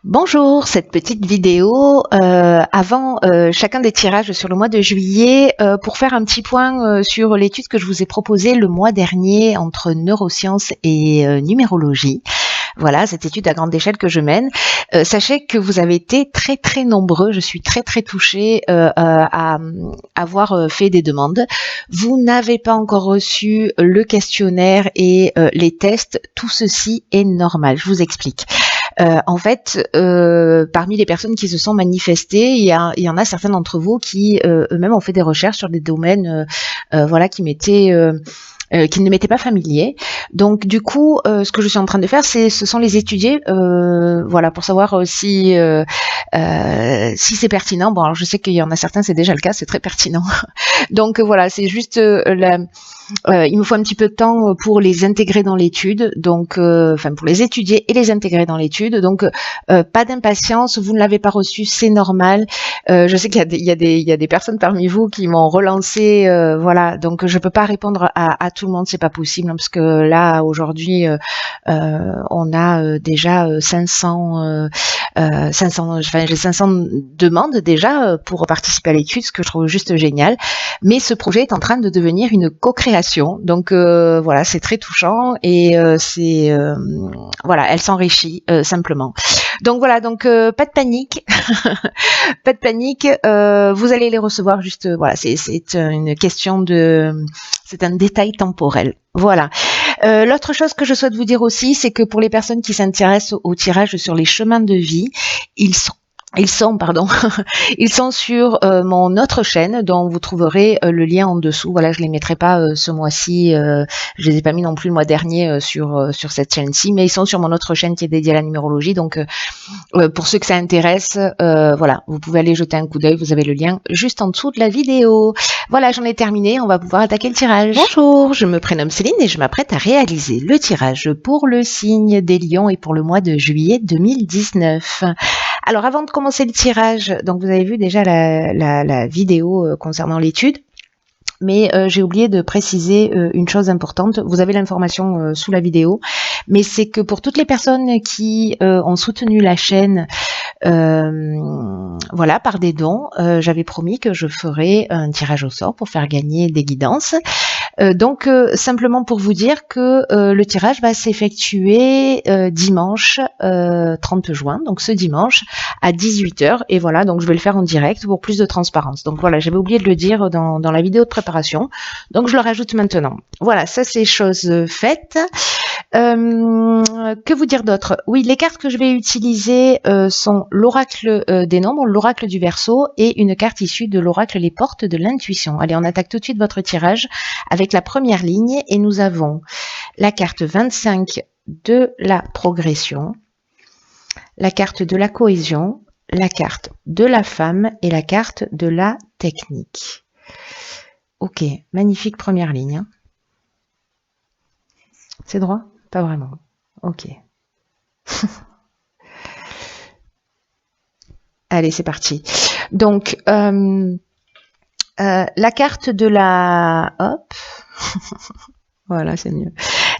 Bonjour, cette petite vidéo avant chacun des tirages sur le mois de juillet pour faire un petit point sur l'étude que je vous ai proposée le mois dernier entre neurosciences et numérologie. Voilà, cette étude à grande échelle que je mène. Sachez que vous avez été très très nombreux, je suis très très touchée à avoir fait des demandes. Vous n'avez pas encore reçu le questionnaire et les tests, tout ceci est normal, je vous explique. En fait, parmi les personnes qui se sont manifestées, il y en a certains d'entre vous qui eux-mêmes ont fait des recherches sur des domaines, voilà, qui ne m'étaient pas familiers. Donc du coup, ce que je suis en train de faire, ce sont les étudier, voilà, pour savoir si c'est pertinent. Bon, alors je sais qu'il y en a certains, c'est déjà le cas, c'est très pertinent. Donc voilà, c'est juste il me faut un petit peu de temps pour les intégrer dans l'étude, donc enfin pour les étudier et les intégrer dans l'étude. Donc pas d'impatience, vous ne l'avez pas reçu, c'est normal. Je sais qu'il y a des personnes parmi vous qui m'ont relancé, voilà. Donc je peux pas répondre à tout le monde, c'est pas possible, hein, parce que là aujourd'hui on a déjà 500, enfin j'ai 500 demandes déjà pour participer à l'étude, ce que je trouve juste génial. Mais ce projet est en train de devenir une co-création. Donc voilà, c'est très touchant et voilà, elle s'enrichit simplement. Donc voilà, donc pas de panique, pas de panique. Vous allez les recevoir juste, voilà, c'est une question c'est un détail temporel. Voilà. L'autre chose que je souhaite vous dire aussi, c'est que pour les personnes qui s'intéressent au tirage sur les chemins de vie, ils sont pardon, ils sont sur mon autre chaîne dont vous trouverez le lien en dessous. Voilà, je les mettrai pas ce mois-ci, je les ai pas mis non plus le mois dernier sur cette chaîne-ci, mais ils sont sur mon autre chaîne qui est dédiée à la numérologie. Donc pour ceux que ça intéresse, voilà, vous pouvez aller jeter un coup d'œil, vous avez le lien juste en dessous de la vidéo. Voilà, j'en ai terminé, on va pouvoir attaquer le tirage. Bonjour, je me prénomme Céline et je m'apprête à réaliser le tirage pour le signe des lions et pour le mois de juillet 2019. Alors avant de commencer le tirage, donc vous avez vu déjà la vidéo concernant l'étude, mais j'ai oublié de préciser une chose importante. Vous avez l'information sous la vidéo, mais c'est que pour toutes les personnes qui ont soutenu la chaîne, voilà, par des dons, j'avais promis que je ferais un tirage au sort pour faire gagner des guidances. Donc simplement pour vous dire que le tirage va s'effectuer dimanche 30 juin, donc ce dimanche à 18h, et voilà, donc je vais le faire en direct pour plus de transparence. Donc voilà, j'avais oublié de le dire dans la vidéo de préparation, donc je le rajoute maintenant. Voilà, ça c'est chose faite. Que vous dire d'autre? Oui, les cartes que je vais utiliser sont l'oracle des nombres, l'oracle du Verseau et une carte issue de l'oracle Les Portes de l'Intuition. Allez, on attaque tout de suite votre tirage avec la première ligne et nous avons la carte 25 de la progression, la carte de la cohésion, la carte de la femme et la carte de la technique. Ok, magnifique première ligne. Hein. C'est droit? Pas vraiment. Ok. Allez, c'est parti. Donc, la carte de la... Hop. Voilà, c'est mieux.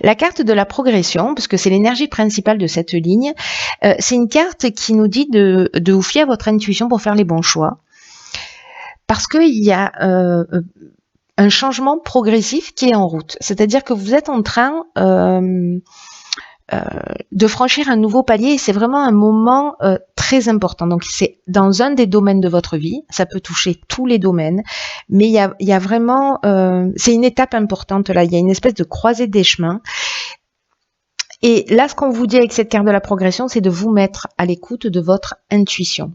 La carte de la progression, parce que c'est l'énergie principale de cette ligne, c'est une carte qui nous dit de vous fier à votre intuition pour faire les bons choix. Parce qu'il y a un changement progressif qui est en route. C'est-à-dire que vous êtes en train de franchir un nouveau palier et c'est vraiment un moment très important. Donc c'est dans un des domaines de votre vie, ça peut toucher tous les domaines, mais il y a vraiment, c'est une étape importante là, il y a une espèce de croisée des chemins. Et là, ce qu'on vous dit avec cette carte de la progression, c'est de vous mettre à l'écoute de votre intuition.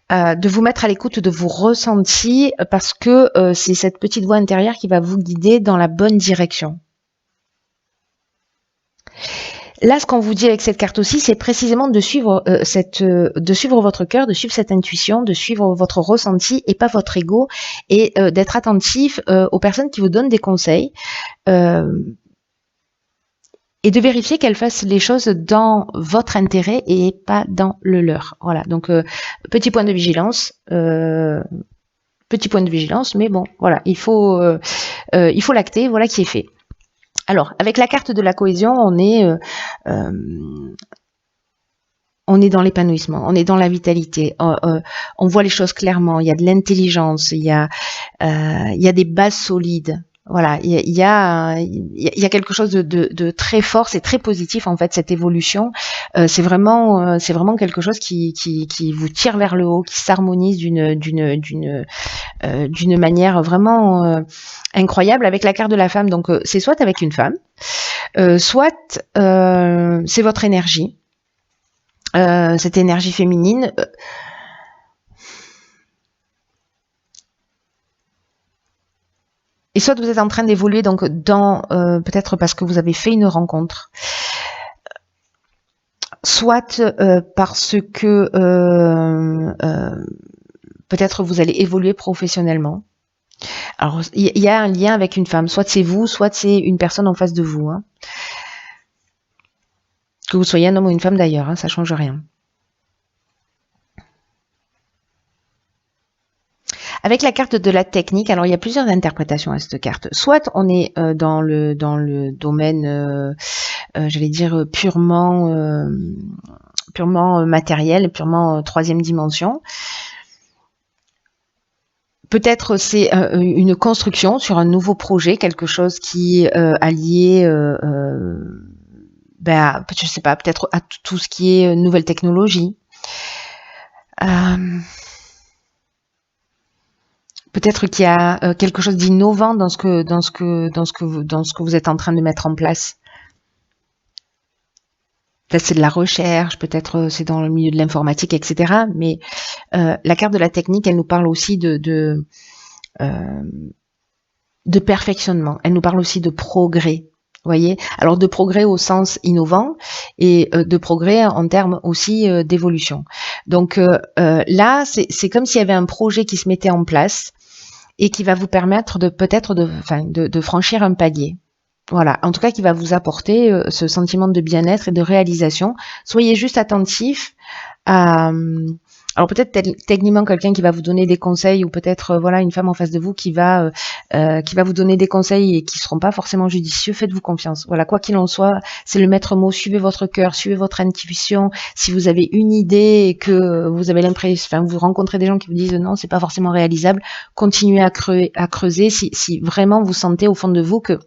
De vous mettre à l'écoute de vos ressentis parce que c'est cette petite voix intérieure qui va vous guider dans la bonne direction. Là, ce qu'on vous dit avec cette carte aussi, c'est précisément de suivre de suivre votre cœur, de suivre cette intuition, de suivre votre ressenti et pas votre ego, et d'être attentif aux personnes qui vous donnent des conseils et de vérifier qu'elles fassent les choses dans votre intérêt et pas dans le leur. Voilà. Donc petit point de vigilance. Petit point de vigilance, mais bon, voilà, il faut l'acter, voilà qui est fait. Alors, avec la carte de la cohésion, on est on est dans l'épanouissement, on est dans la vitalité, on voit les choses clairement, il y a de l'intelligence, il y a des bases solides. Voilà, il y a quelque chose de très fort, c'est très positif en fait cette évolution. C'est vraiment quelque chose qui vous tire vers le haut, qui s'harmonise d'une manière vraiment incroyable avec la carte de la femme. Donc c'est soit avec une femme, soit c'est votre énergie. Cette énergie féminine. Et soit vous êtes en train d'évoluer donc dans peut-être parce que vous avez fait une rencontre, soit parce que peut-être vous allez évoluer professionnellement. Alors il y a un lien avec une femme, soit c'est vous, soit c'est une personne en face de vous. Hein. Que vous soyez un homme ou une femme d'ailleurs, hein, ça change rien. Avec la carte de la technique, alors il y a plusieurs interprétations à cette carte. Soit on est dans le domaine, j'allais dire purement matériel, purement troisième dimension. Peut-être c'est une construction sur un nouveau projet, quelque chose qui est allié, je sais pas, peut-être à tout ce qui est nouvelle technologie. Peut-être qu'il y a quelque chose d'innovant dans ce que vous êtes en train de mettre en place. Peut-être c'est de la recherche, peut-être c'est dans le milieu de l'informatique, etc. Mais la carte de la technique, elle nous parle aussi de perfectionnement. Elle nous parle aussi de progrès. Voyez, alors de progrès au sens innovant et de progrès en termes aussi d'évolution. Donc là, c'est comme s'il y avait un projet qui se mettait en place et qui va vous permettre de franchir un palier. Voilà, en tout cas qui va vous apporter ce sentiment de bien-être et de réalisation. Soyez juste attentif à... Alors peut-être techniquement quelqu'un qui va vous donner des conseils ou peut-être voilà une femme en face de vous qui va vous donner des conseils et qui seront pas forcément judicieux. Faites-vous confiance. Voilà, quoi qu'il en soit, c'est le maître mot. Suivez votre cœur, suivez votre intuition. Si vous avez une idée et que vous avez l'impression, vous rencontrez des gens qui vous disent non, c'est pas forcément réalisable, continuez à creuser. Si vraiment vous sentez au fond de vous que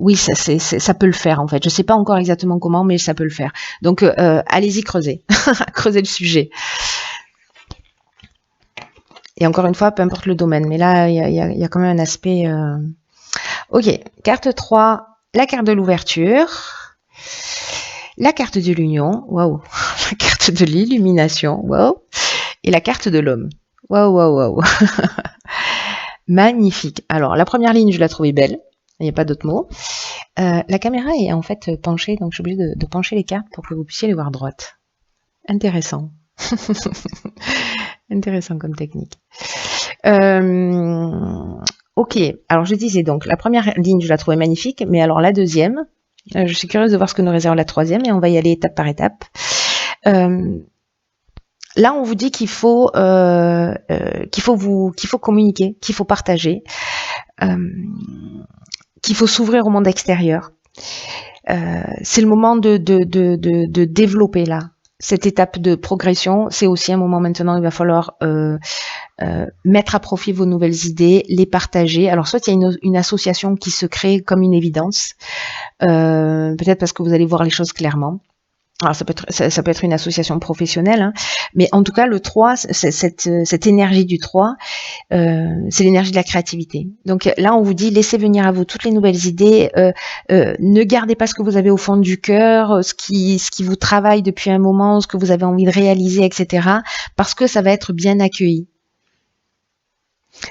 oui, ça peut le faire en fait. Je sais pas encore exactement comment, mais ça peut le faire. Donc allez-y creuser, creuser le sujet. Et encore une fois, peu importe le domaine. Mais là, il y a quand même un aspect... Ok, carte 3, la carte de l'ouverture. La carte de l'union. Waouh. La carte de l'illumination. Waouh. Et la carte de l'homme. Waouh, waouh, waouh. Magnifique. Alors, la première ligne, je la trouvais belle. Il n'y a pas d'autre mot. La caméra est en fait penchée, donc je suis obligée de pencher les cartes pour que vous puissiez les voir droites. Intéressant. Intéressant comme technique. Ok, alors je disais donc, la première ligne, je la trouvais magnifique, mais alors la deuxième, je suis curieuse de voir ce que nous réserve la troisième, et on va y aller étape par étape. Là, on vous dit qu'il faut communiquer, qu'il faut partager, qu'il faut s'ouvrir au monde extérieur. C'est le moment de développer là. Cette étape de progression, c'est aussi un moment maintenant où il va falloir mettre à profit vos nouvelles idées, les partager. Alors soit il y a une association qui se crée comme une évidence, peut-être parce que vous allez voir les choses clairement. Alors ça peut être une association professionnelle, hein, mais en tout cas le 3, cette énergie du 3, c'est l'énergie de la créativité. Donc là on vous dit laissez venir à vous toutes les nouvelles idées, ne gardez pas ce que vous avez au fond du cœur, ce qui vous travaille depuis un moment, ce que vous avez envie de réaliser, etc. Parce que ça va être bien accueilli.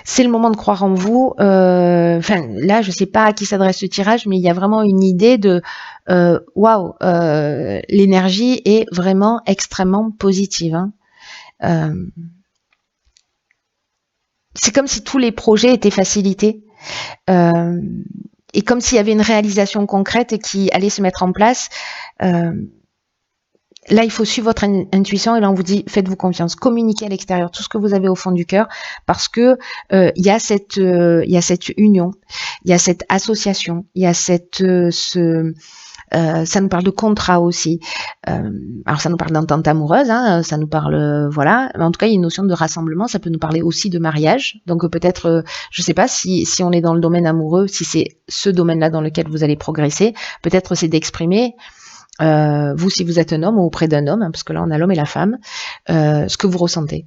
C'est le moment de croire en vous. Là, je sais pas à qui s'adresse ce tirage, mais il y a vraiment une idée de waouh, l'énergie est vraiment extrêmement positive. Hein. C'est comme si tous les projets étaient facilités. Et comme s'il y avait une réalisation concrète qui allait se mettre en place. Là, il faut suivre votre intuition et là, on vous dit, faites-vous confiance, communiquez à l'extérieur tout ce que vous avez au fond du cœur parce que il y a cette union, il y a cette association, il y a Ça nous parle de contrat aussi. Alors ça nous parle d'entente amoureuse, hein, ça nous parle, voilà. Mais en tout cas, il y a une notion de rassemblement. Ça peut nous parler aussi de mariage. Donc peut-être, je sais pas si on est dans le domaine amoureux, si c'est ce domaine-là dans lequel vous allez progresser. Peut-être c'est d'exprimer. Vous, si vous êtes un homme ou auprès d'un homme, hein, parce que là on a l'homme et la femme, ce que vous ressentez.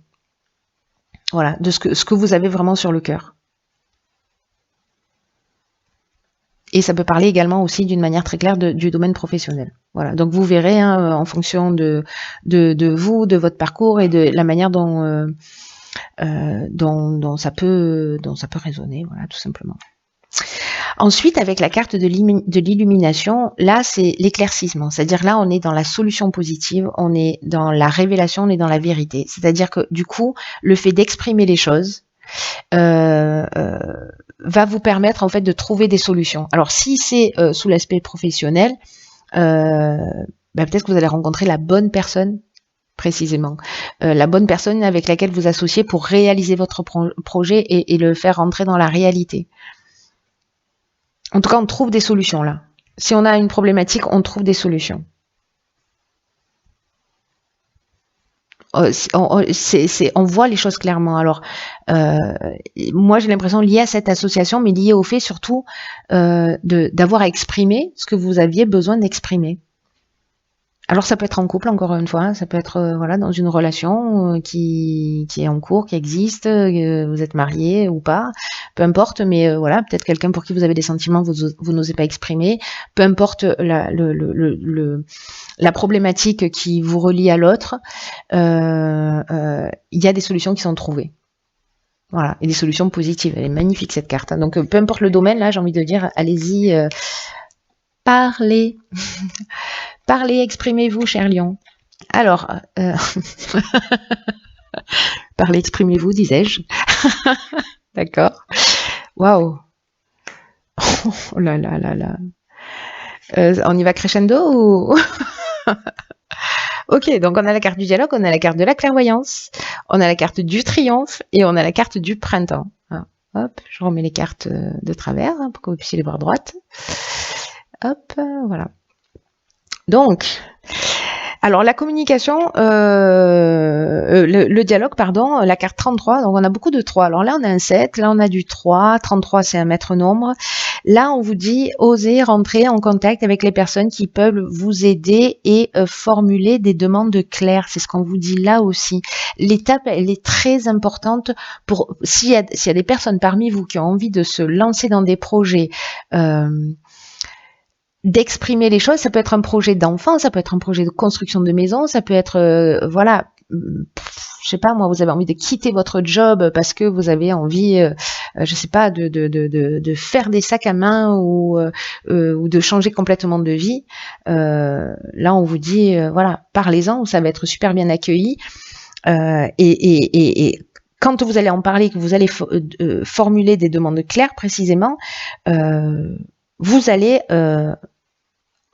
Voilà, de ce que vous avez vraiment sur le cœur. Et ça peut parler également aussi d'une manière très claire du domaine professionnel. Voilà, donc vous verrez, hein, en fonction de vous, de votre parcours et de la manière dont ça peut résonner, voilà, tout simplement. Ensuite, avec la carte de l'illumination, là, c'est l'éclaircissement. C'est-à-dire là, on est dans la solution positive, on est dans la révélation, on est dans la vérité. C'est-à-dire que du coup, le fait d'exprimer les choses va vous permettre en fait de trouver des solutions. Alors, si c'est sous l'aspect professionnel, peut-être que vous allez rencontrer la bonne personne précisément, la bonne personne avec laquelle vous associez pour réaliser votre projet et le faire rentrer dans la réalité. En tout cas, on trouve des solutions là. Si on a une problématique, on trouve des solutions. On voit les choses clairement. Alors, moi, j'ai l'impression liée à cette association, mais liée au fait surtout d'avoir à exprimer ce que vous aviez besoin d'exprimer. Alors ça peut être en couple, encore une fois, hein, ça peut être voilà, dans une relation qui est en cours, qui existe, vous êtes marié ou pas, peu importe, mais voilà, peut-être quelqu'un pour qui vous avez des sentiments, vous n'osez pas exprimer, peu importe la problématique qui vous relie à l'autre, il y a des solutions qui sont trouvées. Voilà, et des solutions positives. Elle est magnifique cette carte, hein. Donc peu importe le domaine, là j'ai envie de dire, allez-y, parlez. Parlez, exprimez-vous, cher lion. Alors, parlez, exprimez-vous, disais-je. D'accord. Waouh. Oh là là là là. On y va crescendo ou Ok, donc on a la carte du dialogue, on a la carte de la clairvoyance, on a la carte du triomphe et on a la carte du printemps. Hop, je remets les cartes de travers pour que vous puissiez les voir droites. Hop, voilà. Donc, alors la communication, le dialogue, pardon, la carte 33, donc on a beaucoup de 3. Alors là, on a un 7, là on a du 3, 33 c'est un maître nombre. Là, on vous dit, osez rentrer en contact avec les personnes qui peuvent vous aider et formuler des demandes claires. C'est ce qu'on vous dit là aussi. L'étape, elle est très importante pour s'il y a des personnes parmi vous qui ont envie de se lancer dans des projets, d'exprimer les choses. Ça peut être un projet d'enfant, ça peut être un projet de construction de maison, ça peut être, voilà, je sais pas moi, vous avez envie de quitter votre job parce que vous avez envie, je sais pas, de faire des sacs à main ou de changer complètement de vie. Là, on vous dit, voilà, parlez-en, ça va être super bien accueilli. Et quand vous allez en parler, que vous allez formuler des demandes claires précisément, vous allez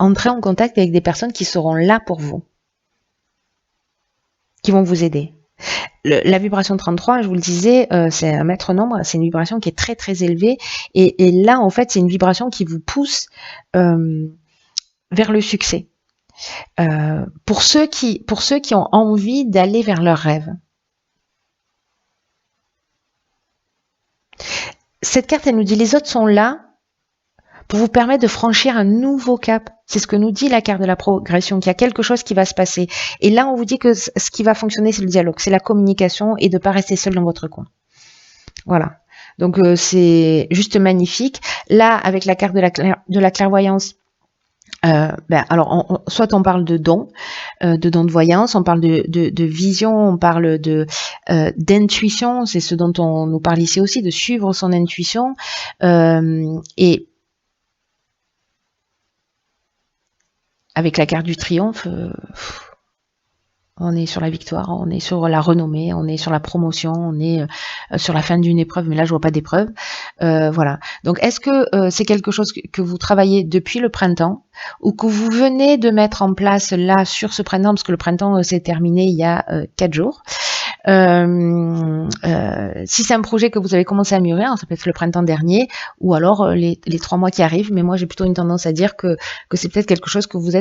entrer en contact avec des personnes qui seront là pour vous, qui vont vous aider. La vibration 33, je vous le disais, c'est un maître nombre, c'est une vibration qui est très très élevée, et là en fait c'est une vibration qui vous pousse vers le succès. Pour ceux qui ont envie d'aller vers leurs rêves. Cette carte, elle nous dit les autres sont là pour vous permettre de franchir un nouveau cap. C'est ce que nous dit la carte de la progression, qu'il y a quelque chose qui va se passer. Et là, on vous dit que ce qui va fonctionner, c'est le dialogue, c'est la communication et de ne pas rester seul dans votre coin. Voilà. Donc, c'est juste magnifique. Là, avec la carte de la clairvoyance, alors, soit on parle de dons de voyance, on parle de vision, on parle d'intuition, c'est ce dont on nous parle ici aussi, de suivre son intuition, et avec la carte du triomphe, on est sur la victoire, on est sur la renommée, on est sur la promotion, on est sur la fin d'une épreuve, mais là je vois pas d'épreuve. Voilà. Donc est-ce que c'est quelque chose que vous travaillez depuis le printemps ou que vous venez de mettre en place là sur ce printemps, parce que le printemps s'est terminé il y a 4 jours. Si c'est un projet que vous avez commencé à mûrir, ça peut être le printemps dernier, ou alors les 3 mois qui arrivent, mais moi j'ai plutôt une tendance à dire que c'est peut-être quelque chose que vous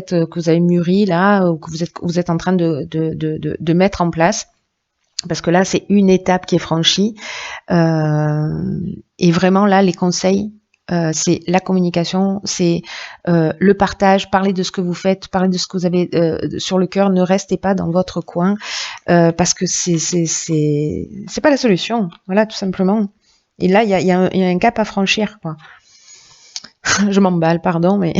avez mûri là, ou que vous êtes en train de mettre en place. Parce que là, c'est une étape qui est franchie. Et vraiment, là, les conseils, c'est la communication, c'est le partage, parler de ce que vous faites, parler de ce que vous avez sur le cœur. Ne restez pas dans votre coin parce que c'est pas la solution. Voilà, tout simplement. Et là, il y a un cap à franchir, quoi. Je m'emballe, pardon, mais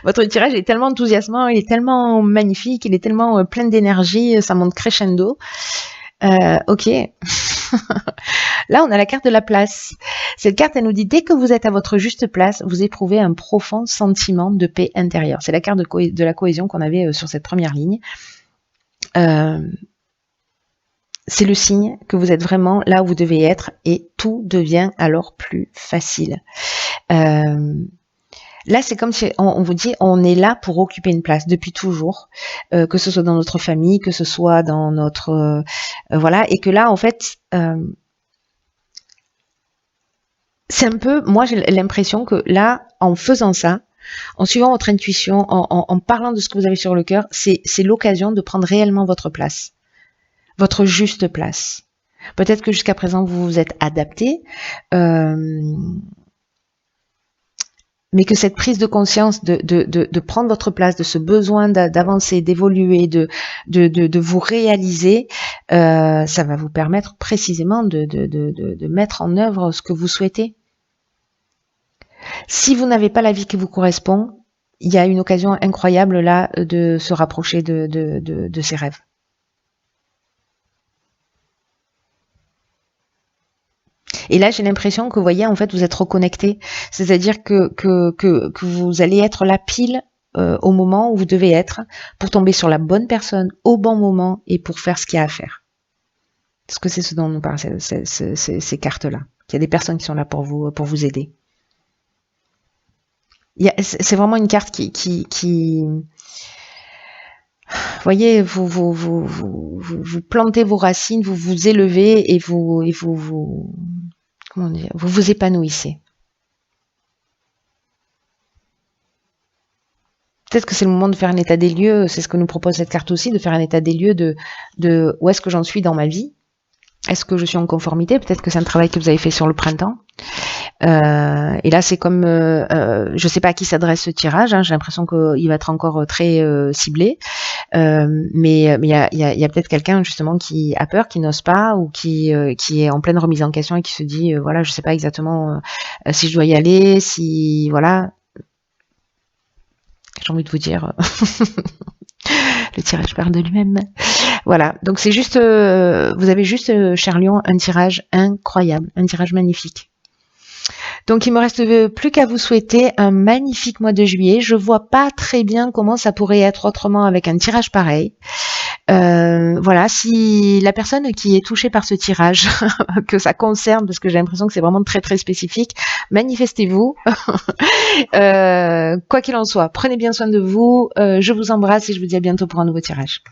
votre tirage est tellement enthousiasmant, il est tellement magnifique, il est tellement plein d'énergie, ça monte crescendo. Ok. Là, on a la carte de la place. Cette carte, elle nous dit, dès que vous êtes à votre juste place, vous éprouvez un profond sentiment de paix intérieure. C'est la carte de la cohésion qu'on avait sur cette première ligne. C'est le signe que vous êtes vraiment là où vous devez être et tout devient alors plus facile. Là, c'est comme si on vous dit, on est là pour occuper une place depuis toujours, que ce soit dans notre famille, que ce soit dans notre voilà, et que là, en fait, c'est un peu, moi, j'ai l'impression que là, en faisant ça, en suivant votre intuition, en parlant de ce que vous avez sur le cœur, c'est l'occasion de prendre réellement votre place, votre juste place. Peut-être que jusqu'à présent, vous vous êtes adapté. Mais que cette prise de conscience de prendre votre place, de ce besoin d'avancer, d'évoluer, de vous réaliser, ça va vous permettre précisément de mettre en œuvre ce que vous souhaitez. Si vous n'avez pas la vie qui vous correspond, il y a une occasion incroyable là de se rapprocher de ces rêves. Et là, j'ai l'impression que, vous voyez, en fait, vous êtes reconnecté. C'est-à-dire que vous allez être là pile au moment où vous devez être pour tomber sur la bonne personne au bon moment et pour faire ce qu'il y a à faire. Parce que c'est ce dont nous parlent ces cartes-là. Il y a des personnes qui sont là pour vous aider. C'est vraiment une carte qui vous voyez, vous plantez vos racines, vous vous élevez et comment dire, vous vous épanouissez. Peut-être que c'est le moment de faire un état des lieux, c'est ce que nous propose cette carte aussi, de faire un état des lieux de où est-ce que j'en suis dans ma vie. Est-ce que je suis en conformité? Peut-être que c'est un travail que vous avez fait sur le printemps. Et là, c'est comme, je sais pas à qui s'adresse ce tirage, hein, j'ai l'impression qu'il va être encore très ciblé. Mais il y a peut-être quelqu'un justement qui a peur, qui n'ose pas, ou qui est en pleine remise en question et qui se dit, voilà, je sais pas exactement si je dois y aller, si, voilà. J'ai envie de vous dire, le tirage parle de lui-même. Voilà, donc c'est juste, vous avez juste, cher Lion, un tirage incroyable, un tirage magnifique. Donc il me reste plus qu'à vous souhaiter un magnifique mois de juillet. Je vois pas très bien comment ça pourrait être autrement avec un tirage pareil. Voilà, si la personne qui est touchée par ce tirage, que ça concerne, parce que j'ai l'impression que c'est vraiment très très spécifique, manifestez-vous. Quoi qu'il en soit, prenez bien soin de vous. Je vous embrasse et je vous dis à bientôt pour un nouveau tirage.